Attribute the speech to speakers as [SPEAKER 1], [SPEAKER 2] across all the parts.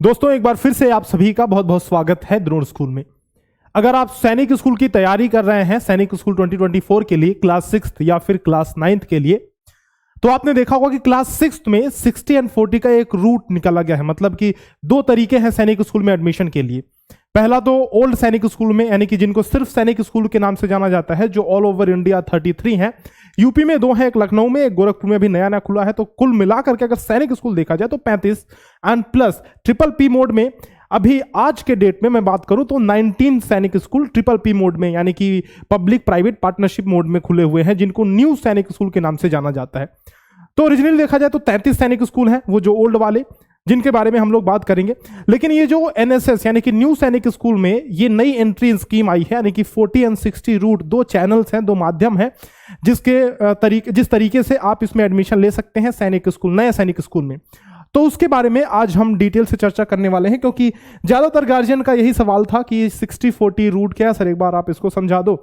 [SPEAKER 1] दोस्तों एक बार फिर से आप सभी का बहुत बहुत स्वागत है द्रोण स्कूल में। अगर आप सैनिक स्कूल की तैयारी कर रहे हैं, सैनिक स्कूल 2024 के लिए क्लास 6 या फिर क्लास 9 के लिए, तो आपने देखा होगा कि क्लास 6 में 60 एंड 40 का एक रूट निकाला गया है। मतलब कि दो तरीके हैं सैनिक स्कूल में एडमिशन के लिए। पहला तो ओल्ड सैनिक स्कूल में, यानी कि जिनको सिर्फ सैनिक स्कूल के नाम से जाना जाता है, जो ऑल ओवर इंडिया 33 हैं। यूपी में 2 हैं, एक लखनऊ में, एक गोरखपुर में अभी नया नया खुला है। तो कुल मिलाकर के अगर सैनिक स्कूल देखा जाए तो 35 and plus triple P mode में अभी आज के डेट में मैं बात करूं तो 19 सैनिक स्कूल ट्रिपल पी मोड में, यानी कि पब्लिक प्राइवेट पार्टनरशिप मोड में खुले हुए हैं, जिनको न्यू सैनिक स्कूल के नाम से जाना जाता है। तो ओरिजिनली देखा जाए तो 33 सैनिक स्कूल हैं, वो जो ओल्ड वाले, जिनके बारे में हम लोग बात करेंगे। लेकिन ये जो एनएसएस यानी कि न्यू सैनिक स्कूल में ये नई एंट्री स्कीम आई है, यानी कि 40 एंड 60 रूट, दो चैनल्स हैं, दो माध्यम हैं, जिस तरीके से आप इसमें एडमिशन ले सकते हैं सैनिक स्कूल, नए सैनिक स्कूल में। तो उसके बारे में आज हम डिटेल से चर्चा करने वाले हैं, क्योंकि ज्यादातर गार्जियन का यही सवाल था कि 60-40 रूट क्या है सर, एक बार आप इसको समझा दो।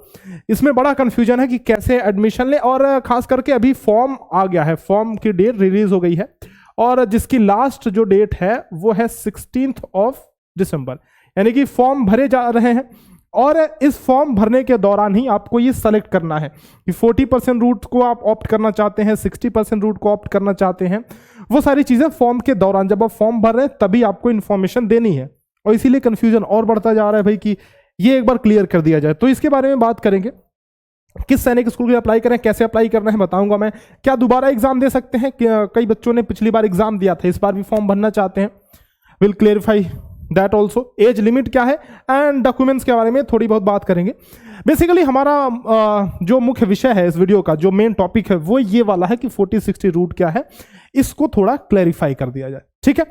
[SPEAKER 1] इसमें बड़ा कंफ्यूजन है कि कैसे एडमिशन ले, और खास करके अभी फॉर्म आ गया है, फॉर्म की डेट रिलीज हो गई है, और जिसकी लास्ट जो डेट है वो है 16 दिसंबर, यानी कि फॉर्म भरे जा रहे हैं। और इस फॉर्म भरने के दौरान ही आपको ये सेलेक्ट करना है कि 40% रूट को आप ऑप्ट करना चाहते हैं, 60% रूट को ऑप्ट करना चाहते हैं। वो सारी चीजें फॉर्म के दौरान, जब आप फॉर्म भर रहे हैं तभी आपको इन्फॉर्मेशन देनी है, और इसीलिए कंफ्यूजन और बढ़ता जा रहा है भाई, कि ये एक बार क्लियर कर दिया जाए। तो इसके बारे में बात करेंगे, किस सैनिक स्कूल के लिए अप्लाई करें, कैसे अप्लाई करना है बताऊंगा मैं। क्या दोबारा एग्जाम दे सकते हैं, कई बच्चों ने पिछली बार एग्जाम दिया था, इस बार भी फॉर्म भरना चाहते हैं, will clarify that also. Age limit क्या है एंड डॉक्यूमेंट्स के बारे में थोड़ी बहुत बात करेंगे। बेसिकली हमारा जो मुख्य विषय है इस वीडियो का, जो मेन टॉपिक है वो ये वाला है कि 40-60 रूट क्या है, इसको थोड़ा क्लैरिफाई कर दिया जाए, ठीक है।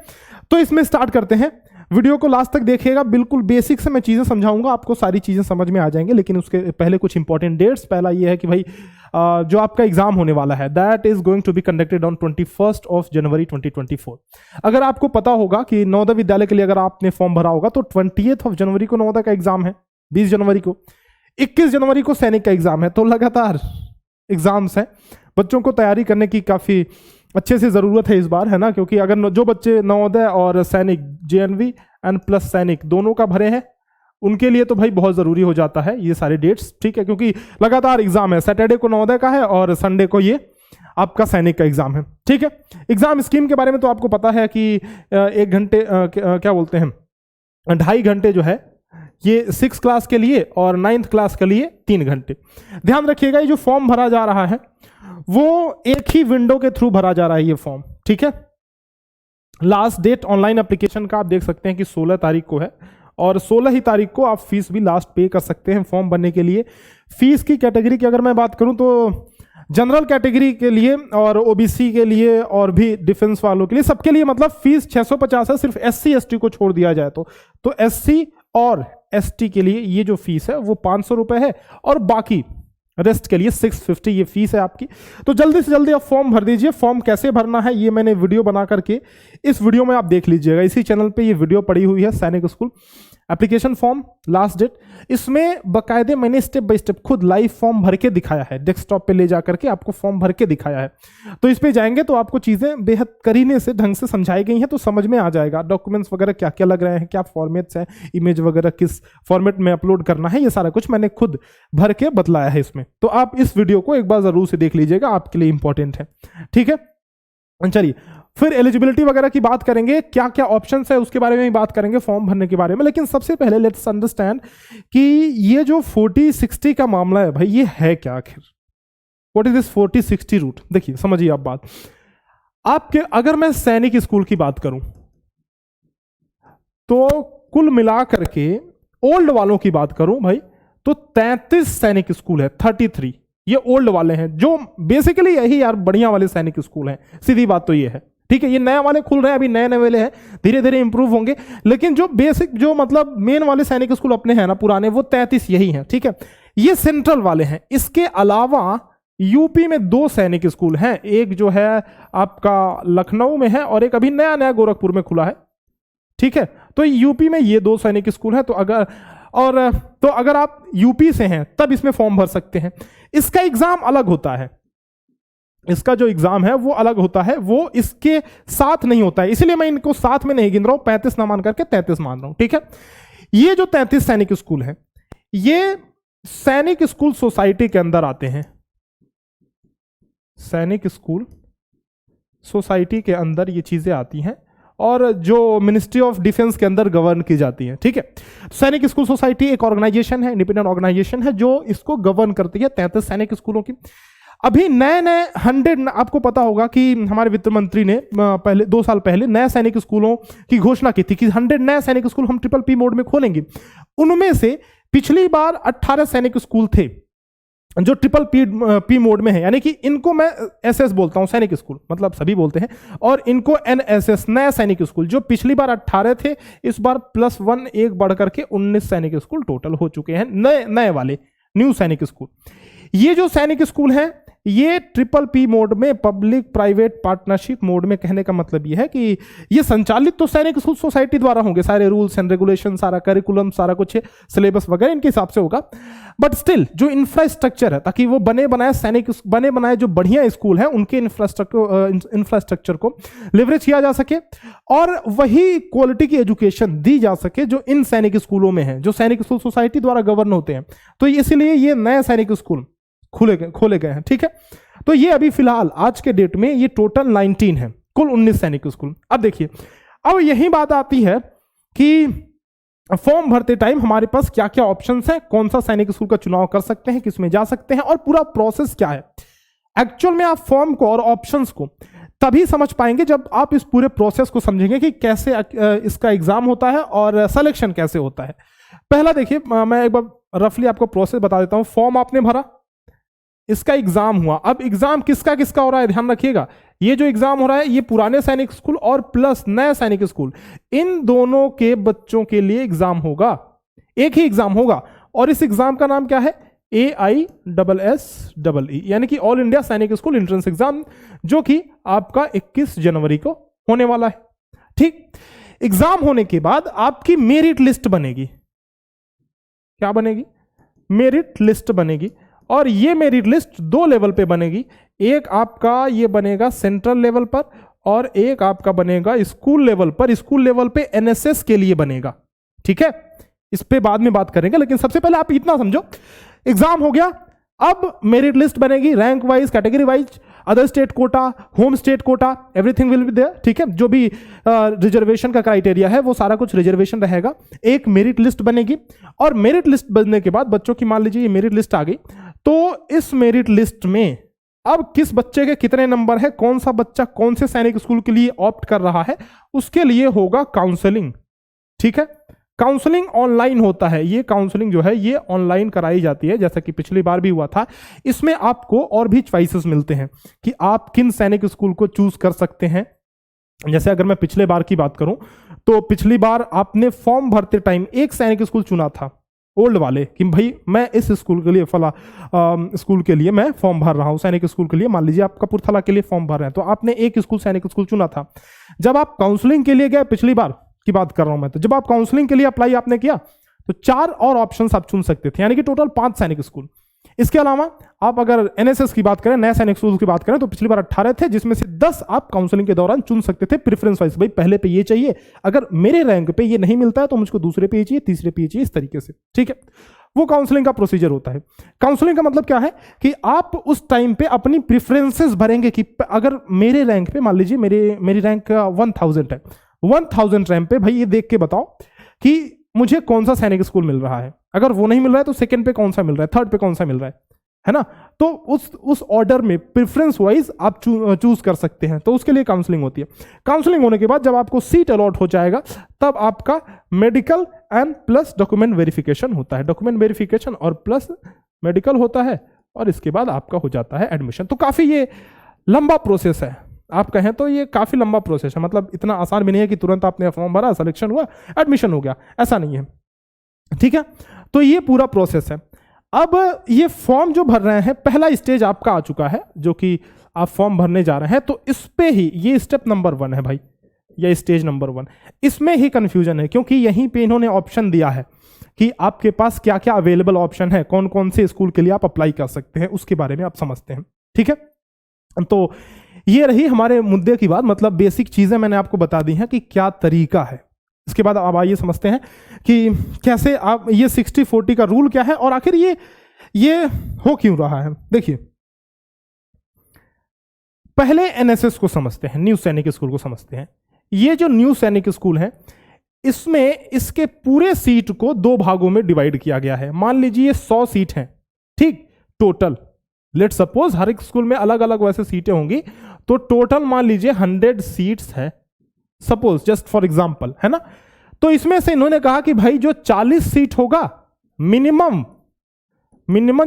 [SPEAKER 1] तो इसमें स्टार्ट करते हैं, वीडियो को लास्ट तक देखिएगा, बिल्कुल बेसिक से मैं चीजें समझाऊंगा, आपको सारी चीजें समझ में आ जाएंगे। लेकिन उसके पहले कुछ इंपॉर्टेंट डेट्स। पहला ये है कि भाई जो आपका एग्जाम होने वाला है, that is going to be conducted on 21 January 2024। अगर आपको पता होगा कि नवोदय विद्यालय के लिए अगर आपने फॉर्म भरा होगा तो 20 जनवरी को नवोदय का एग्जाम है, 20 जनवरी को, 21 जनवरी को सैनिक का एग्जाम है। तो लगातार एग्जाम्स हैं, बच्चों को तैयारी करने की काफी अच्छे से जरूरत है इस बार, है ना। क्योंकि अगर जो बच्चे नवोदय और सैनिक, जेएनवी एंड प्लस सैनिक दोनों का भरे हैं, उनके लिए तो भाई बहुत जरूरी हो जाता है ये सारे डेट्स, ठीक है। क्योंकि लगातार एग्जाम है, सैटरडे को नवोदय का है और संडे को ये आपका सैनिक का एग्जाम है, ठीक है। एग्जाम स्कीम के बारे में तो आपको पता है कि 1 घंटे क्या बोलते हैं, 2.5 घंटे जो है ये 6 क्लास के लिए, और 9th क्लास के लिए 3 घंटे। ध्यान रखिएगा, ये जो फॉर्म भरा जा रहा है वो एक ही विंडो के थ्रू भरा जा रहा है ये फॉर्म, ठीक है। लास्ट डेट ऑनलाइन एप्लीकेशन का आप देख सकते हैं कि 16 तारीख को है, और 16 ही तारीख को आप फीस भी लास्ट पे कर सकते हैं फॉर्म भरने के लिए। फीस की कैटेगरी की अगर मैं बात करूं तो जनरल कैटेगरी के लिए और ओबीसी के लिए और भी डिफेंस वालों के लिए, सबके लिए मतलब फीस 650 है। सिर्फ SC/ST को छोड़ दिया जाए तो SC और ST के लिए ये जो फीस है वो 500 रुपए है, और बाकी रेस्ट के लिए 650 ये फीस है आपकी। तो जल्दी से जल्दी आप फॉर्म भर दीजिए। फॉर्म कैसे भरना है ये मैंने वीडियो बना करके इस वीडियो में आप देख लीजिएगा, इसी चैनल पे ये वीडियो पड़ी हुई है, Sainik school application form last date. इसमें बकायदे मैंने स्टेप बाय स्टेप खुद लाइव फॉर्म भर के दिखाया है, डेस्कटॉप पे ले जा करके आपको फॉर्म भर के दिखाया है। तो इस पे जाएंगे तो आपको चीजें बेहद करीने से ढंग से समझाई गई हैं, तो समझ में आ जाएगा डॉक्यूमेंट्स वगैरह क्या क्या लग रहे हैं, क्या फॉर्मेट्स हैं, इमेज वगैरह किस फॉर्मेट में अपलोड करना है, ये सारा कुछ मैंने खुद भर के बतलाया है इसमें। तो आप इस वीडियो को एक बार जरूर से देख लीजिएगा, आपके लिए इंपॉर्टेंट है, ठीक है। चलिए फिर एलिजिबिलिटी वगैरह की बात करेंगे, क्या क्या ऑप्शंस है उसके बारे में भी बात करेंगे, फॉर्म भरने के बारे में। लेकिन सबसे पहले लेट्स अंडरस्टैंड कि ये जो 40-60 का मामला है भाई, ये है क्या आखिर, व्हाट इज दिस 40-60 रूट। देखिए समझिए आप बात, आपके अगर मैं सैनिक स्कूल की बात करूं तो कुल मिलाकर के ओल्ड वालों की बात करूं भाई तो 33 सैनिक स्कूल है, 33 ये ओल्ड वाले हैं, जो बेसिकली यही यार बढ़िया वाले सैनिक स्कूल हैं, सीधी बात तो ये है, ठीक है। ये नए वाले खुल रहे हैं, अभी नए नए वाले हैं, धीरे धीरे इंप्रूव होंगे। लेकिन जो बेसिक, जो मतलब मेन वाले सैनिक स्कूल अपने हैं ना पुराने, वो 33 यही हैं, ठीक है। ये सेंट्रल वाले हैं। इसके अलावा यूपी में 2 सैनिक स्कूल हैं, एक जो है आपका लखनऊ में है और एक अभी नया नया गोरखपुर में खुला है, ठीक है। तो यूपी में ये 2 सैनिक स्कूल हैं। तो अगर आप यूपी से हैं तब इसमें फॉर्म भर सकते हैं। इसका एग्जाम अलग होता है, इसका जो एग्जाम है वो अलग होता है, वो इसके साथ नहीं होता है, इसलिए मैं इनको साथ में नहीं गिन रहा हूं, 35 ना मान करके 33 मान रहा हूं। ठीक है, ये जो 33 सैनिक स्कूल है ये सैनिक स्कूल सोसाइटी के अंदर आते हैं। सैनिक स्कूल सोसाइटी के अंदर ये चीजें आती हैं और जो मिनिस्ट्री ऑफ डिफेंस के अंदर गवर्न की जाती है। ठीक है, सैनिक स्कूल सोसाइटी एक ऑर्गेनाइजेशन है, इंडिपेंडेंट ऑर्गेनाइजेशन है जो इसको गवर्न करती है 33 सैनिक स्कूलों की। अभी नए नए 100, आपको पता होगा कि हमारे वित्त मंत्री ने पहले 2 साल पहले नए सैनिक स्कूलों की घोषणा की थी कि 100 नए सैनिक स्कूल हम ट्रिपल पी मोड में खोलेंगे। उनमें से पिछली बार 18 सैनिक स्कूल थे जो ट्रिपल पी मोड में है, यानी कि इनको मैं एसएस बोलता हूं, सैनिक स्कूल मतलब सभी बोलते हैं, और इनको एनएसएस नया सैनिक स्कूल, जो पिछली बार 18 थे इस बार +1 एक बढ़ करके 19 सैनिक स्कूल टोटल हो चुके हैं, नए वाले न्यू सैनिक स्कूल। ये जो सैनिक स्कूल है ये ट्रिपल पी मोड में, पब्लिक प्राइवेट पार्टनरशिप मोड में। कहने का मतलब ये है कि ये संचालित तो सैनिक स्कूल सोसाइटी द्वारा होंगे, सारे रूल्स एंड रेगुलेशन, सारा करिकुलम, सारा कुछ सिलेबस वगैरह इनके हिसाब से होगा, बट स्टिल जो इंफ्रास्ट्रक्चर है, ताकि वो बने बनाए जो बढ़िया स्कूल है उनके इंफ्रास्ट्रक्चर को लेवरेज किया जा सके और वही क्वालिटी की एजुकेशन दी जा सके जो इन सैनिक स्कूलों में है, जो सैनिक स्कूल सोसाइटी द्वारा गवर्न होते हैं। तो इसीलिए ये नए सैनिक स्कूल खोले गए हैं। ठीक है, तो ये अभी फिलहाल आज के डेट में ये टोटल 19 है, कुल 19 सैनिक स्कूल। अब देखिए, अब यही बात आती है कि फॉर्म भरते टाइम हमारे पास क्या क्या ऑप्शंस हैं, कौन सा सैनिक स्कूल का चुनाव कर सकते हैं, किसमें जा सकते हैं और पूरा प्रोसेस क्या है। एक्चुअल में आप फॉर्म को और ऑप्शंस को तभी समझ पाएंगे जब आप इस पूरे प्रोसेस को समझेंगे कि कैसे इसका एग्जाम होता है और सिलेक्शन कैसे होता है। पहला देखिए, मैं एक बार रफली आपको प्रोसेस बता देता हूं। फॉर्म आपने भरा, इसका एग्जाम हुआ। अब एग्जाम किसका किसका हो रहा है, ध्यान रखिएगा, ये जो एग्जाम हो रहा है ये पुराने सैनिक स्कूल और प्लस नए सैनिक स्कूल, इन दोनों के बच्चों के लिए एग्जाम होगा, एक ही एग्जाम होगा। और इस एग्जाम का नाम क्या है, AISSEE, यानी कि ऑल इंडिया सैनिक स्कूल एंट्रेंस एग्जाम, जो कि आपका 21 जनवरी को होने वाला है। ठीक, एग्जाम होने के बाद आपकी मेरिट लिस्ट बनेगी। क्या बनेगी, मेरिट लिस्ट बनेगी। और ये मेरिट लिस्ट 2 लेवल पे बनेगी, एक आपका ये बनेगा सेंट्रल लेवल पर और एक आपका बनेगा स्कूल लेवल पर। स्कूल लेवल पे एनएसएस के लिए बनेगा। ठीक है, इस पे बाद में बात करेंगे, लेकिन सबसे पहले आप इतना समझो, एग्जाम हो गया, अब मेरिट लिस्ट बनेगी rank wise, category wise, other state quota, home state quota, everything will be there. ठीक है, जो भी रिजर्वेशन का क्राइटेरिया है वो सारा कुछ रिजर्वेशन रहेगा। एक मेरिट लिस्ट बनेगी और मेरिट लिस्ट बनने के बाद बच्चों की, मान लीजिए ये मेरिट लिस्ट आ गई, तो इस मेरिट लिस्ट में अब किस बच्चे के कितने नंबर है, कौन सा बच्चा कौन से सैनिक स्कूल के लिए ऑप्ट कर रहा है, उसके लिए होगा काउंसलिंग। ठीक है, काउंसलिंग ऑनलाइन होता है, ये काउंसलिंग जो है ये ऑनलाइन कराई जाती है, जैसा कि पिछली बार भी हुआ था। इसमें आपको और भी चॉइसेस मिलते हैं कि आप किन सैनिक स्कूल को चूज कर सकते हैं। जैसे अगर मैं पिछले बार की बात करूं तो पिछली बार आपने फॉर्म भरते टाइम एक सैनिक स्कूल चुना था, ओल्ड वाले, कि भाई मैं इस स्कूल के लिए फला स्कूल के लिए मैं फॉर्म भर रहा हूं, सैनिक स्कूल के लिए, मान लीजिए आप कपूरथला के लिए फॉर्म भर रहे हैं, तो आपने एक स्कूल सैनिक स्कूल चुना था। जब आप काउंसलिंग के लिए गए, पिछली बार की बात कर रहा हूं मैं, तो जब आप काउंसलिंग के लिए अप्लाई आपने किया तो 4 और ऑप्शंस आप चुन सकते थे, यानी कि टोटल 5 सैनिक स्कूल। इसके अलावा आप अगर एनएसएस की बात करें, नए सैनिक स्कूल की बात करें, तो पिछली बार 18 थे, जिसमें से 10 आप काउंसलिंग के दौरान चुन सकते थे प्रेफरेंस वाइज। भाई पहले पे ये चाहिए, अगर मेरे रैंक पे ये नहीं मिलता है तो मुझको दूसरे पे ये चाहिए, तीसरे पे ये चाहिए, इस तरीके से। ठीक है, वो काउंसलिंग का प्रोसीजर होता है। काउंसलिंग का मतलब क्या है कि आप उस टाइम पे अपनी प्रेफरेंसेस भरेंगे कि अगर मेरे रैंक पे, मान लीजिए मेरी रैंक 1000 है, 1000 रैंक पे भाई ये देख के बताओ कि मुझे कौन सा सैनिक स्कूल मिल रहा है। अगर वो नहीं मिल रहा है तो सेकंड पे कौन सा मिल रहा है, थर्ड पे कौन सा मिल रहा है ना। तो उस ऑर्डर में प्रेफरेंस वाइज आप चूज कर सकते हैं, तो उसके लिए काउंसलिंग होती है। काउंसलिंग होने के बाद जब आपको सीट अलॉट हो जाएगा तब आपका medical and plus document verification होता है। डॉक्यूमेंट वेरिफिकेशन और प्लस मेडिकल होता है और इसके बाद आपका हो जाता है एडमिशन। तो काफी ये लंबा प्रोसेस है, आप कहें तो ये काफी लंबा प्रोसेस है, मतलब इतना आसान भी नहीं है कि तुरंत आपने फॉर्म भरा, सिलेक्शन हुआ, एडमिशन हो गया, ऐसा नहीं है। ठीक है, तो ये पूरा प्रोसेस है। अब ये फॉर्म जो भर रहे हैं, पहला स्टेज आपका आ चुका है, जो कि आप फॉर्म भरने जा रहे हैं, तो इस पे ही ये स्टेप नंबर 1 है भाई, या स्टेज नंबर 1। इसमें ही कंफ्यूजन है, क्योंकि यहीं पे इन्होंने ऑप्शन दिया है कि आपके पास क्या क्या अवेलेबल ऑप्शन है, कौन कौन से स्कूल के लिए आप अप्लाई कर सकते हैं, उसके बारे में आप समझते हैं। ठीक है, तो ये रही हमारे मुद्दे की बात, मतलब बेसिक चीजें मैंने आपको बता दी हैं कि क्या तरीका है। इसके बाद अब आइए समझते हैं कि कैसे आप ये 60-40 का रूल क्या है और आखिर ये हो क्यों रहा है। देखिए, पहले एनएसएस को समझते हैं, न्यू सैनिक स्कूल को समझते हैं। ये जो न्यू सैनिक स्कूल है, इसमें इसके पूरे सीट को 2 भागों में डिवाइड किया गया है। मान लीजिए 100 सीट हैं, ठीक, टोटल। लेट सपोज हर एक स्कूल में अलग अलग वैसे सीटें होंगी, तो टोटल मान लीजिए 100 सीट्स है, सपोज, जस्ट फॉर एग्जांपल, है ना। तो इसमें से इन्होंने कहा कि भाई जो 40 सीट होगा, मिनिमम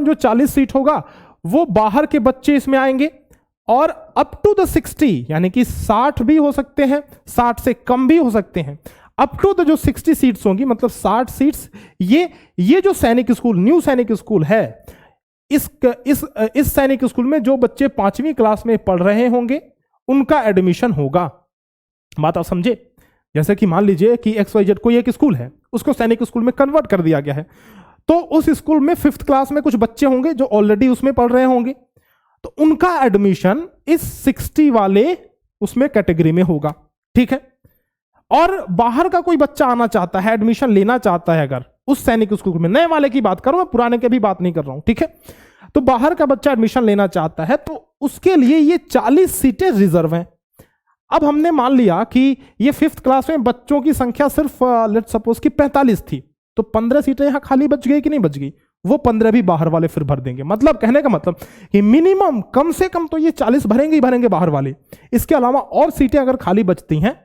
[SPEAKER 1] जो 40 सीट होगा, वो बाहर के बच्चे इसमें आएंगे, और अप टू द 60, यानी कि 60 भी हो सकते हैं, 60 से कम भी हो सकते हैं, अप टू द जो 60 सीट्स होंगी, मतलब 60 सीट्स, ये जो सैनिक स्कूल, न्यू सैनिक स्कूल है, इस सैनिक स्कूल में जो बच्चे 5वीं क्लास में पढ़ रहे होंगे, उनका एडमिशन होगा। बात आप समझे। जैसे कि मान लीजिए कि XYZ कोई एक स्कूल है, उसको सैनिक स्कूल में कन्वर्ट कर दिया गया है, तो उस स्कूल में 5th क्लास में कुछ बच्चे होंगे जो ऑलरेडी उसमें पढ़ रहे होंगे, तो उनका एडमिशन इस 60 वाले उसमें कैटेगरी में होगा, ठीक है। और बाहर का कोई बच्चा आना चाहता है, एडमिशन लेना चाहता है, अगर उस सैनिक स्कूल में, नए वाले की बात करो, मैं पुराने की भी बात नहीं कर रहा हूं, ठीक है। तो बाहर का बच्चा एडमिशन लेना चाहता है, तो उसके लिए ये 40 सीटें रिजर्व हैं। अब हमने मान लिया कि ये 5th क्लास में बच्चों की संख्या सिर्फ लेट सपोज कि 45 थी, तो 15 सीटें यहां खाली बच गई कि नहीं बच गई, वो 15 भी बाहर वाले फिर भर देंगे। मतलब कहने का मतलब कि मिनिमम, कम से कम तो ये 40 भरेंगे ही भरेंगे बाहर वाले, इसके अलावा और सीटें अगर खाली बचती हैं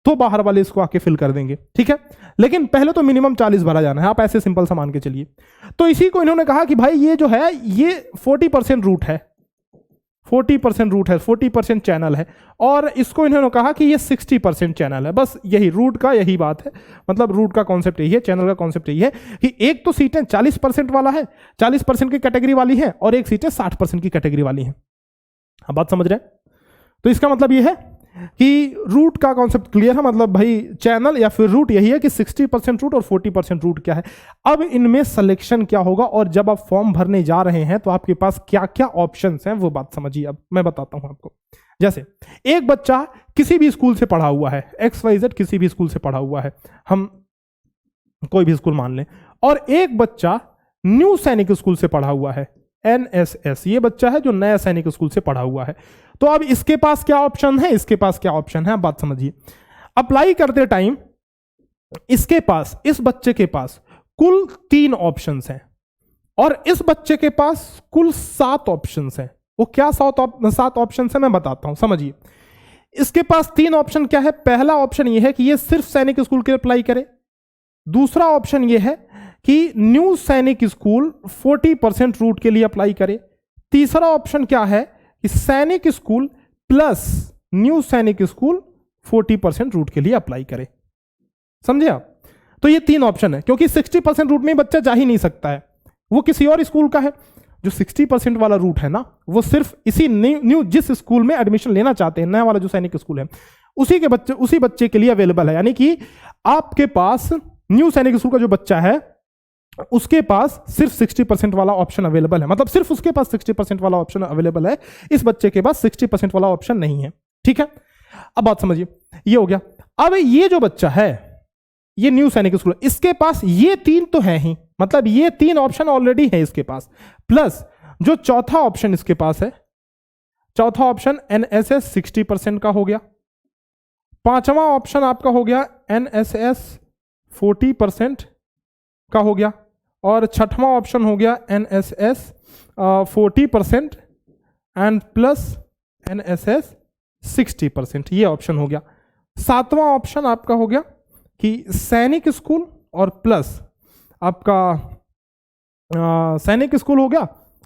[SPEAKER 1] तो बाहर वाले इसको आके फिल कर देंगे, ठीक है। लेकिन पहले तो मिनिमम 40 भरा जाना है, आप ऐसे सिंपल सा मान के चलिए। तो इसी को इन्होंने कहा कि भाई ये जो है, ये 40% रूट है, 40% रूट है, 40% चैनल है, और इसको इन्होंने कहा कि ये 60% चैनल है। बस यही रूट का यही बात है, मतलब रूट का कॉन्सेप्ट यही है, चैनल का कॉन्सेप्ट यही है कि एक तो सीटें 40% वाला है, 40% की कैटेगरी वाली है, और एक सीटें 60% की कैटेगरी वाली हैं। अब बात समझ रहे हैं। तो इसका मतलब ये है कि रूट का कॉन्सेप्ट क्लियर है, मतलब भाई चैनल या फिर रूट यही है कि 60% रूट और 40% रूट क्या है। अब इनमें सिलेक्शन क्या होगा, और जब आप फॉर्म भरने जा रहे हैं तो आपके पास क्या क्या ऑप्शंस हैं, वो बात समझिए। अब मैं बताता हूं आपको। जैसे एक बच्चा किसी भी स्कूल से पढ़ा हुआ है, XYZ किसी भी स्कूल से पढ़ा हुआ है, हम कोई भी स्कूल मान लें, और एक बच्चा न्यू सैनिक स्कूल से पढ़ा हुआ है, NSS, ये बच्चा है जो नया सैनिक स्कूल से पढ़ा हुआ है। तो अब इसके पास क्या ऑप्शन है, इसके पास क्या ऑप्शन है, अब बात समझिए। अप्लाई करते टाइम इसके पास, इस बच्चे के पास कुल 3 ऑप्शंस हैं, और इस बच्चे के पास कुल 7 ऑप्शंस हैं। वो क्या 7 ऑप्शंस हैं, मैं बताता हूं, समझिए। इसके पास 3 ऑप्शन क्या है। पहला ऑप्शन ये है कि ये सिर्फ सैनिक स्कूल के लिए अप्लाई करे। दूसरा ऑप्शन ये है कि न्यू सैनिक स्कूल 40% रूट के लिए अप्लाई करे। तीसरा ऑप्शन क्या है कि सैनिक school plus new Sainik school 40% root के लिए अप्लाई करे। समझे आप। तो ये 3 ऑप्शन है, क्योंकि 60% रूट में बच्चा जा ही नहीं सकता है, वो किसी और स्कूल का है। जो 60% वाला रूट है ना, वो सिर्फ इसी न्यू जिस स्कूल में एडमिशन लेना चाहते हैं, नया वाला जो सैनिक स्कूल है, उसी बच्चे के लिए अवेलेबल है। यानी कि आपके पास न्यू सैनिक स्कूल का जो बच्चा है, उसके पास सिर्फ 60% वाला ऑप्शन अवेलेबल है, मतलब सिर्फ उसके पास 60% वाला ऑप्शन अवेलेबल है, इस बच्चे के पास 60% वाला ऑप्शन नहीं है, ठीक है। अब बात समझिए, ये हो गया। अब ये जो बच्चा है, ये न्यू सैनिक स्कूल, इसके पास ये 3 तो है ही, मतलब ये 3 ऑप्शन ऑलरेडी है इसके पास, प्लस जो चौथा ऑप्शन इसके पास है, चौथा ऑप्शन NSS 60% का हो गया, पांचवा ऑप्शन आपका हो गया NSS 40% का हो गया, और छठवां ऑप्शन हो गया NSS 40% एंड प्लस NSS 60%, ये ऑप्शन हो गया। सातवां ऑप्शन आपका हो गया कि सैनिक स्कूल और प्लस आपका सैनिक स्कूल हो गया,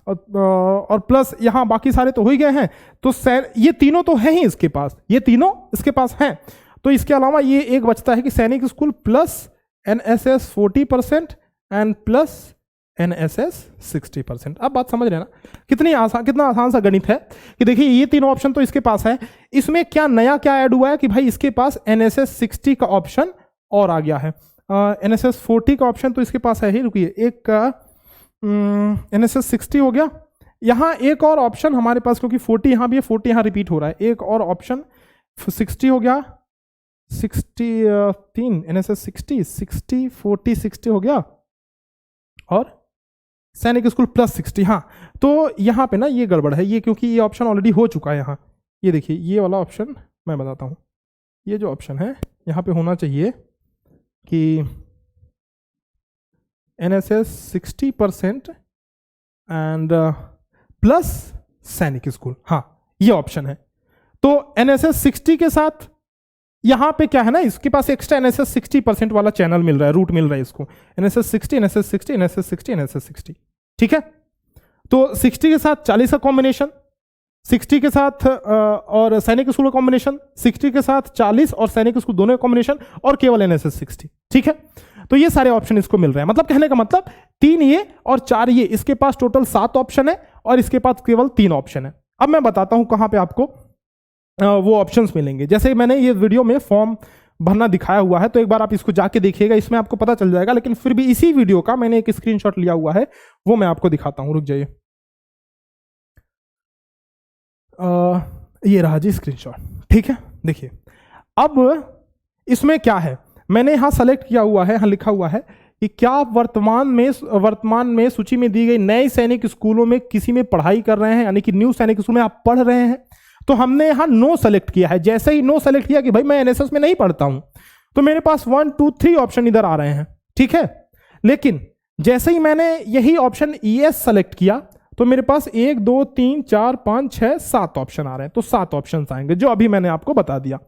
[SPEAKER 1] और प्लस यहां बाकी सारे तो हो ही गए हैं। तो ये तीनों तो हैं ही इसके पास, ये तीनों इसके पास हैं। तो इसके अलावा ये एक बचता है कि सैनिक school plus NSS 40% and plus NSS 60%। अब बात समझ रहे हैं ना, कितना आसान सा गणित है कि देखिए ये 3 ऑप्शन तो इसके पास है, इसमें क्या नया क्या ऐड हुआ है कि भाई इसके पास NSS 60 का ऑप्शन और आ गया है। NSS 40 का ऑप्शन तो इसके पास है ही, रुकिए, एक NSS 60 हो गया, यहाँ एक और ऑप्शन हमारे पास, क्योंकि 40 यहाँ भी है, 40 यहाँ रिपीट हो रहा है, एक और ऑप्शन 60 हो गया, 63 एनएसएस 60 40 60 हो गया, और सैनिक स्कूल प्लस 60। हाँ, तो यहाँ पे ना ये गड़बड़ है, ये क्योंकि ये ऑप्शन ऑलरेडी हो चुका है यहाँ। ये देखिए ये वाला ऑप्शन मैं बताता हूँ, ये जो ऑप्शन है यहाँ पे होना चाहिए कि एनएसएस 60% एंड प्लस सैनिक स्कूल। हाँ, ये ऑप्शन है। तो एनएसएस 60 के साथ यहां पे क्या है ना, इसके पास एक्स्ट्रा एनएसएस 60% वाला चैनल मिल रहा है, रूट मिल रहा है इसको, एनएसएस 60 एनएसएस 60 एनएसएस 60 एनएसएस 60। ठीक है, तो 60 के साथ 40 का कॉम्बिनेशन, 60 के साथ और सैनिक स्कूल का कॉम्बिनेशन, 60 के साथ 40 और सैनिक स्कूल दोनों का कॉम्बिनेशन, और केवल एनएसएस 60। ठीक है, तो ये सारे ऑप्शन इसको मिल रहे हैं। मतलब कहने का मतलब 3 ये और 4 ये, इसके पास टोटल 7 ऑप्शन है और इसके पास केवल 3 ऑप्शन है। अब मैं बताता हूं कहां पे आपको वो ऑप्शंस मिलेंगे। जैसे मैंने ये वीडियो में फॉर्म भरना दिखाया हुआ है, तो एक बार आप इसको जाके देखिएगा, इसमें आपको पता चल जाएगा। लेकिन फिर भी इसी वीडियो का मैंने एक स्क्रीनशॉट लिया हुआ है, वो मैं आपको दिखाता हूं, रुक जाइए। ये रहा जी स्क्रीनशॉट। ठीक है, देखिए अब इसमें क्या है, मैंने यहां सेलेक्ट किया हुआ है, यहां लिखा हुआ है कि क्या आप वर्तमान में सूची में दी गई नए सैनिक स्कूलों में किसी में पढ़ाई कर रहे हैं, यानी कि न्यू सैनिक स्कूल में आप पढ़ रहे हैं। तो हमने यहां नो सेलेक्ट किया है। जैसे ही नो सेलेक्ट किया कि भाई मैं एनएसएस में नहीं पढ़ता हूं, तो मेरे पास 1 2 3 ऑप्शन इधर आ रहे हैं। ठीक है, लेकिन जैसे ही मैंने यही ऑप्शन ES सेलेक्ट किया, तो मेरे पास 1 2 3 4 5 6 7 ऑप्शन आ रहे हैं। तो 7 ऑप्शन आएंगे जो अभी मैंने आपको बता दिया।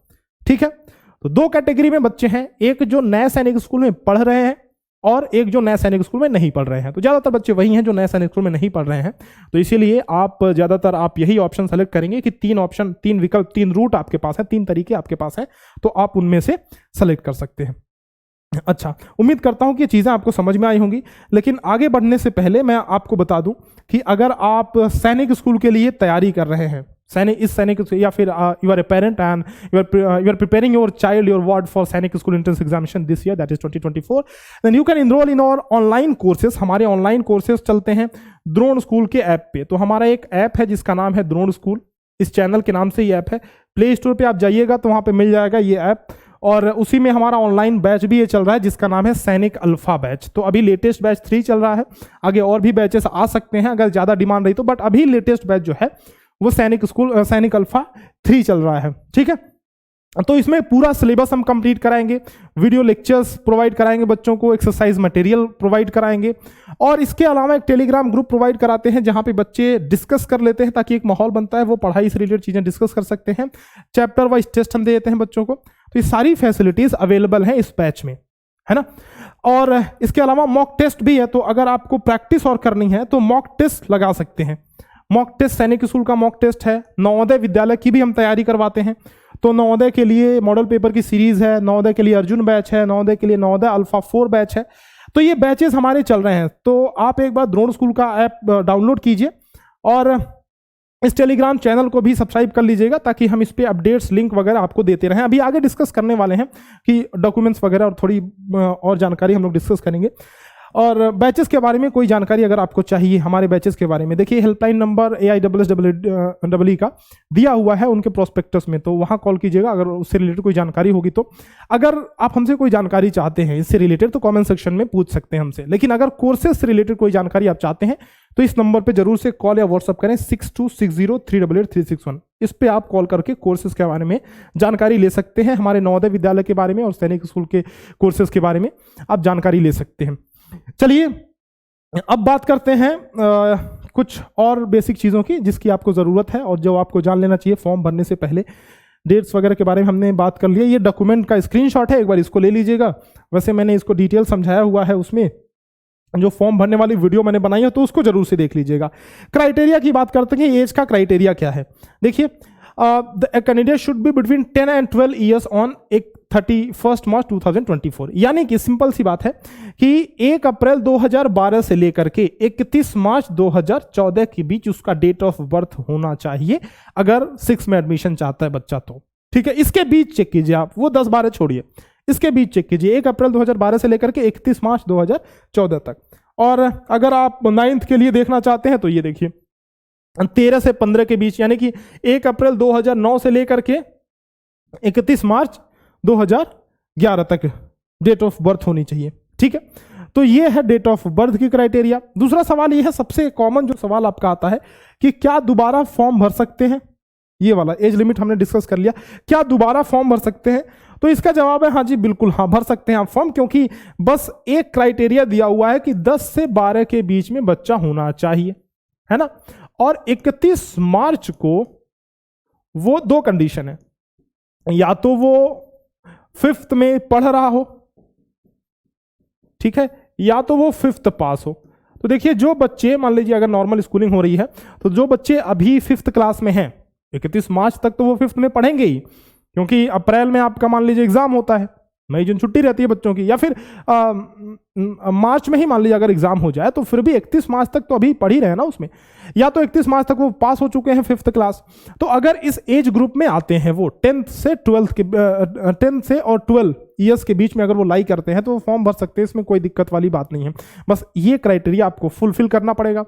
[SPEAKER 1] ठीक है, तो 2 कैटेगरी में बच्चे हैं, एक जो नए सैनिक स्कूल में पढ़ रहे हैं और एक जो नए सैनिक स्कूल में नहीं पढ़ रहे हैं। तो ज्यादातर बच्चे वही हैं जो नए सैनिक स्कूल में नहीं पढ़ रहे हैं। तो इसीलिए आप ज्यादातर आप यही ऑप्शन सेलेक्ट करेंगे कि 3 ऑप्शन, 3 विकल्प, 3 रूट आपके पास है, 3 तरीके आपके पास है, तो आप उनमें से सेलेक्ट कर सकते हैं। अच्छा, उम्मीद करता हूं कि ये चीजें आपको समझ में आई होंगी। लेकिन आगे बढ़ने से पहले मैं आपको बता दूं कि अगर आप सैनिक स्कूल के लिए तैयारी कर रहे हैं, सैनिक या फिर you are a parent and you are preparing your child your ward for Sainik school entrance examination this year, that is 2024, then you can enroll in our online courses. हमारे ऑनलाइन कोर्सेज चलते हैं द्रोण स्कूल के app पे। तो हमारा एक app है जिसका नाम है द्रोण स्कूल, इस चैनल के नाम से ये ऐप है। प्ले स्टोर पे आप जाइएगा तो वहां पे मिल जाएगा ये ऐप, और उसी में हमारा ऑनलाइन बैच भी ये चल रहा है जिसका नाम है सैनिक अल्फा बैच। तो अभी लेटेस्ट बैच 3 चल रहा है, आगे और भी बैचेस आ सकते हैं अगर ज्यादा डिमांड रही तो, बट अभी लेटेस्ट बैच जो है वो सैनिक अल्फा 3 चल रहा है। ठीक है, तो इसमें पूरा सिलेबस हम कंप्लीट कराएंगे, वीडियो लेक्चर्स प्रोवाइड कराएंगे बच्चों को, एक्सरसाइज मटेरियल प्रोवाइड कराएंगे, और इसके अलावा एक टेलीग्राम ग्रुप प्रोवाइड कराते हैं जहां पे बच्चे डिस्कस कर लेते हैं, ताकि एक माहौल बनता है, वो पढ़ाई से रिलेटेड चीजें डिस्कस कर सकते हैं। चैप्टर वाइज टेस्ट हम दे देते हैं बच्चों को। तो ये सारी फैसिलिटीज अवेलेबल हैं इस बैच में, है ना। और इसके अलावा मॉक टेस्ट भी है, तो अगर आपको प्रैक्टिस और करनी है तो मॉक टेस्ट लगा सकते हैं। मॉक टेस्ट सैनिक स्कूल का मॉक टेस्ट है, नवोदय विद्यालय की भी हम तैयारी करवाते हैं। तो नवोदय के लिए मॉडल पेपर की सीरीज है, नवोदय के लिए अर्जुन बैच है, नवोदय के लिए नवोदय अल्फा 4 बैच है। तो ये बैचेस हमारे चल रहे हैं। तो आप एक बार द्रोण स्कूल का ऐप डाउनलोड कीजिए और इस टेलीग्राम चैनल को भी सब्सक्राइब कर लीजिएगा, ताकि हम इस पे अपडेट्स लिंक वगैरह आपको देते रहें। अभी आगे डिस्कस करने वाले हैं कि डॉक्यूमेंट्स वगैरह और थोड़ी और जानकारी हम लोग डिस्कस करेंगे। और बैचेस के बारे में कोई जानकारी अगर आपको चाहिए हमारे बैचेस के बारे में, देखिए हेल्पलाइन नंबर AISSEE का दिया हुआ है उनके प्रोस्पेक्टस में, तो वहां कॉल कीजिएगा अगर उससे रिलेटेड कोई जानकारी होगी तो। अगर आप हमसे कोई जानकारी चाहते हैं इससे रिलेटेड तो कमेंट सेक्शन में पूछ सकते हैं हमसे। लेकिन अगर कोर्सेज से रिलेटेड कोई जानकारी आप चाहते हैं तो इस नंबर पर जरूर से कॉल या व्हाट्सअप करें 6260388361। इस पे आप कॉल करके कोर्सेज के बारे में जानकारी ले सकते हैं, हमारे नवोदय विद्यालय के बारे में और सैनिक स्कूल के कोर्सेज के बारे में आप जानकारी ले सकते हैं। चलिए अब बात करते हैं कुछ और बेसिक चीज़ों की जिसकी आपको ज़रूरत है और जो आपको जान लेना चाहिए फॉर्म भरने से पहले। डेट्स वगैरह के बारे में हमने बात कर लिया। ये डॉक्यूमेंट का स्क्रीनशॉट है, एक बार इसको ले लीजिएगा। वैसे मैंने इसको डिटेल समझाया हुआ है उसमें, जो फॉर्म भरने वाली वीडियो मैंने बनाई है तो उसको जरूर से देख लीजिएगा। क्राइटेरिया की बात करते हैं, एज का क्राइटेरिया क्या है। देखिए candidate should be between 10 and 12 years on 31 मार्च 2024। यानी कि सिंपल सी बात है कि 1 अप्रैल 2012 से लेकर के 31 मार्च 2014 के बीच उसका डेट ऑफ बर्थ होना चाहिए, अगर 6 में एडमिशन चाहता है बच्चा तो। ठीक है, इसके बीच चेक कीजिए आप, वो 10-12 छोड़िए, इसके बीच चेक कीजिए 1 अप्रैल 2012 से लेकर के 31 मार्च 2014 तक। और अगर आप 9th के लिए देखना चाहते हैं तो ये देखिए 13 से 15 के बीच, यानी कि 1 अप्रैल 2009 से लेकर के 31 मार्च 2011 तक डेट ऑफ बर्थ होनी चाहिए। ठीक है, तो ये है डेट ऑफ बर्थ की क्राइटेरिया। दूसरा सवाल ये है, सबसे कॉमन जो सवाल आपका आता है कि क्या दोबारा फॉर्म भर सकते हैं। ये वाला एज लिमिट हमने डिस्कस कर लिया, क्या दोबारा फॉर्म भर सकते हैं। तो इसका जवाब है हाँ जी बिल्कुल, हाँ भर सकते हैं आप फॉर्म, क्योंकि बस एक क्राइटेरिया दिया हुआ है कि 10 से 12 के बीच में बच्चा होना चाहिए, है ना। और 31 मार्च को वो 2 कंडीशन है, या तो वो 5th में पढ़ रहा हो, ठीक है, या तो वो 5th पास हो। तो देखिए जो बच्चे, मान लीजिए अगर नॉर्मल स्कूलिंग हो रही है, तो जो बच्चे अभी 5th क्लास में हैं 31 मार्च तक तो वो 5th में पढ़ेंगे ही, क्योंकि अप्रैल में आपका मान लीजिए एग्जाम होता है, मई जून छुट्टी रहती है बच्चों की, या फिर मार्च में ही मान लीजिए अगर एग्जाम हो जाए तो फिर भी 31 मार्च तक तो अभी पढ़ ही रहे ना उसमें, या तो 31 मार्च तक वो पास हो चुके हैं 5th क्लास। तो अगर इस एज ग्रुप में आते हैं वो 10th से 12th के 10th से और 12 ईयर्स के बीच में अगर वो लाई करते हैं तो वो फॉर्म भर सकते हैं, इसमें कोई दिक्कत वाली बात नहीं है। बस ये क्राइटेरिया आपको फुलफिल करना पड़ेगा।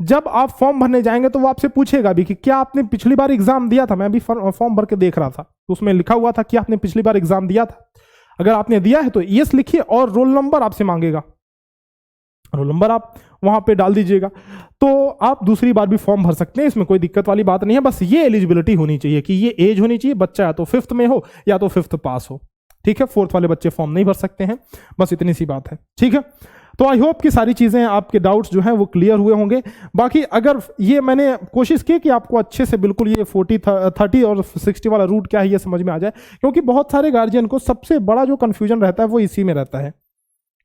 [SPEAKER 1] जब आप फॉर्म भरने जाएंगे तो वो आपसे पूछेगा भी कि क्या आपने पिछली बार एग्जाम दिया था। मैं भी फॉर्म भर के देख रहा था तो उसमें लिखा हुआ था कि आपने पिछली बार एग्जाम दिया था। अगर आपने दिया है तो यस लिखिए, और रोल नंबर आपसे मांगेगा, रोल नंबर आप वहां पे डाल दीजिएगा, तो आप दूसरी बार भी फॉर्म भर सकते हैं, इसमें कोई दिक्कत वाली बात नहीं है। बस ये एलिजिबिलिटी होनी चाहिए कि ये एज होनी चाहिए, बच्चा या तो 5th में हो या तो 5th पास हो। ठीक है, 4th वाले बच्चे फॉर्म नहीं भर सकते हैं, बस इतनी सी बात है। ठीक है, तो आई होप कि सारी चीजें, आपके डाउट्स जो हैं वो क्लियर हुए होंगे। बाकी अगर ये मैंने कोशिश की कि आपको अच्छे से बिल्कुल ये 40, 30 और 60 वाला रूट क्या है ये समझ में आ जाए, क्योंकि बहुत सारे गार्जियन को सबसे बड़ा जो कंफ्यूजन रहता है वो इसी में रहता है,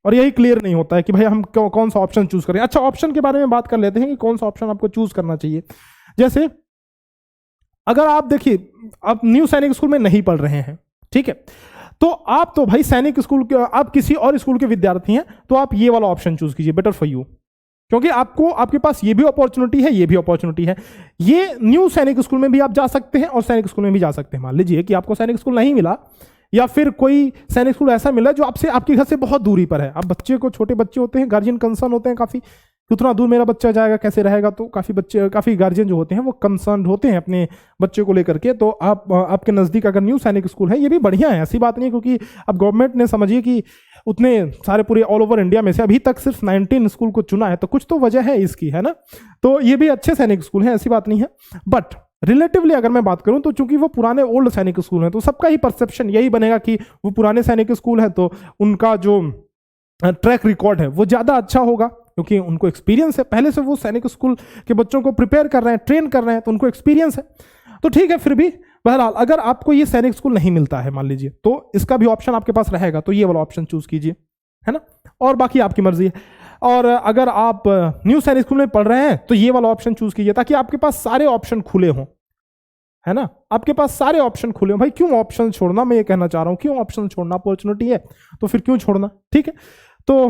[SPEAKER 1] और यही क्लियर नहीं होता है कि भाई हम कौन सा ऑप्शन चूज करें। अच्छा, ऑप्शन के बारे में बात कर लेते हैं कि कौन सा ऑप्शन आपको चूज करना चाहिए। जैसे अगर आप देखिए आप न्यू सैनिक स्कूल में नहीं पढ़ रहे हैं, ठीक है, तो आप तो भाई सैनिक स्कूल के, आप किसी और स्कूल के विद्यार्थी हैं, तो आप ये वाला ऑप्शन चूज कीजिए, बेटर फॉर यू, क्योंकि आपको, आपके पास ये भी अपॉर्चुनिटी है, ये भी अपॉर्चुनिटी है। ये न्यू सैनिक स्कूल में भी आप जा सकते हैं और सैनिक स्कूल में भी जा सकते हैं। मान लीजिए कि आपको सैनिक स्कूल नहीं मिला, या फिर कोई सैनिक स्कूल ऐसा मिला जो आपसे, आपके घर से बहुत दूरी पर है। अब बच्चे को, छोटे बच्चे होते हैं, गार्जियन कंसर्न होते हैं काफी, उतना दूर मेरा बच्चा जाएगा, कैसे रहेगा, तो काफी गार्जियन जो होते हैं वो कंसर्न होते हैं अपने बच्चे को लेकर के। तो आपके नजदीक अगर न्यू सैनिक स्कूल है, ये भी बढ़िया है, ऐसी बात नहीं, क्योंकि अब गवर्नमेंट ने समझिए कि उतने सारे पूरे ऑल ओवर इंडिया में से अभी तक सिर्फ 19 स्कूल को चुना है, तो कुछ तो वजह है इसकी, है ना। तो ये भी अच्छे सैनिक स्कूल हैं, ऐसी बात नहीं है। बट रिलेटिवली अगर मैं बात करूं तो चूंकि वो पुराने ओल्ड सैनिक स्कूल हैं, तो सबका ही परसेप्शन यही बनेगा कि वो पुराने सैनिक स्कूल है, तो उनका जो ट्रैक रिकॉर्ड है वो ज़्यादा अच्छा होगा, क्योंकि उनको एक्सपीरियंस है, पहले से वो सैनिक स्कूल के बच्चों को प्रिपेयर कर रहे हैं, ट्रेन कर रहे हैं, तो उनको एक्सपीरियंस है। तो ठीक है, फिर भी बहरहाल अगर आपको ये सैनिक स्कूल नहीं मिलता है मान लीजिए, तो इसका भी ऑप्शन आपके पास रहेगा, तो ये वाला ऑप्शन चूज कीजिए, है ना, और बाकी आपकी मर्जी है। और अगर आप न्यू सैनिक स्कूल में पढ़ रहे हैं तो ये वाला ऑप्शन चूज कीजिए, ताकि आपके पास सारे ऑप्शन खुले हों, है ना, आपके पास सारे ऑप्शन खुले हों। भाई क्यों ऑप्शन छोड़ना, मैं ये कहना चाह रहा हूं, क्यों ऑप्शन छोड़ना, अपॉर्चुनिटी है तो फिर क्यों छोड़ना। ठीक है, तो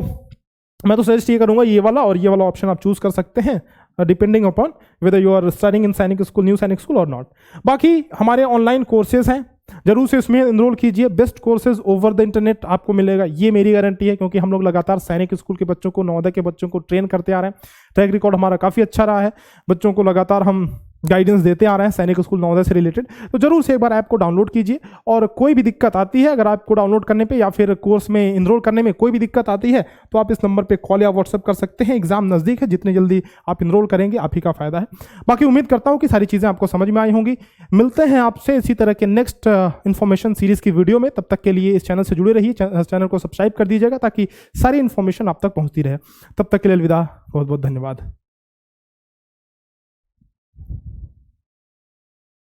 [SPEAKER 1] मैं तो सजेस्ट ये करूंगा, ये वाला और ये वाला ऑप्शन आप चूज कर सकते हैं, depending upon whether you are studying in Sainik school, new Sainik school और नॉट। बाकी हमारे ऑनलाइन कोर्सेज हैं, जरूर से इसमें एनरोल कीजिए। Best courses over the internet आपको मिलेगा, ये मेरी गारंटी है, क्योंकि हम लोग लगातार सैनिक स्कूल के बच्चों को, नवोदय के बच्चों को ट्रेन करते आ रहे हैं। ट्रैक रिकॉर्ड हमारा काफ़ी अच्छा रहा है, बच्चों को लगातार हम गाइडेंस देते आ रहे हैं सैनिक स्कूल नवोदय से रिलेटेड। तो जरूर से एक बार ऐप को डाउनलोड कीजिए, और कोई भी दिक्कत आती है, अगर आपको डाउनलोड करने पे या फिर कोर्स में इनरोल करने में कोई भी दिक्कत आती है, तो आप इस नंबर पे कॉल या व्हाट्सअप कर सकते हैं। एग्जाम नज़दीक है, जितनी जल्दी आप इनरोल करेंगे आप ही का फायदा है। बाकी उम्मीद करता हूँ कि सारी चीज़ें आपको समझ में आई होंगी। मिलते हैं आपसे इसी तरह के नेक्स्ट इन्फॉर्मेशन सीरीज की वीडियो में। तब तक के लिए इस चैनल से जुड़े रहिए, चैनल को सब्सक्राइब कर दीजिएगा ताकि सारी इन्फॉर्मेशन आप तक पहुँचती रहे। तब तक के लिए अलविदा, बहुत बहुत धन्यवाद।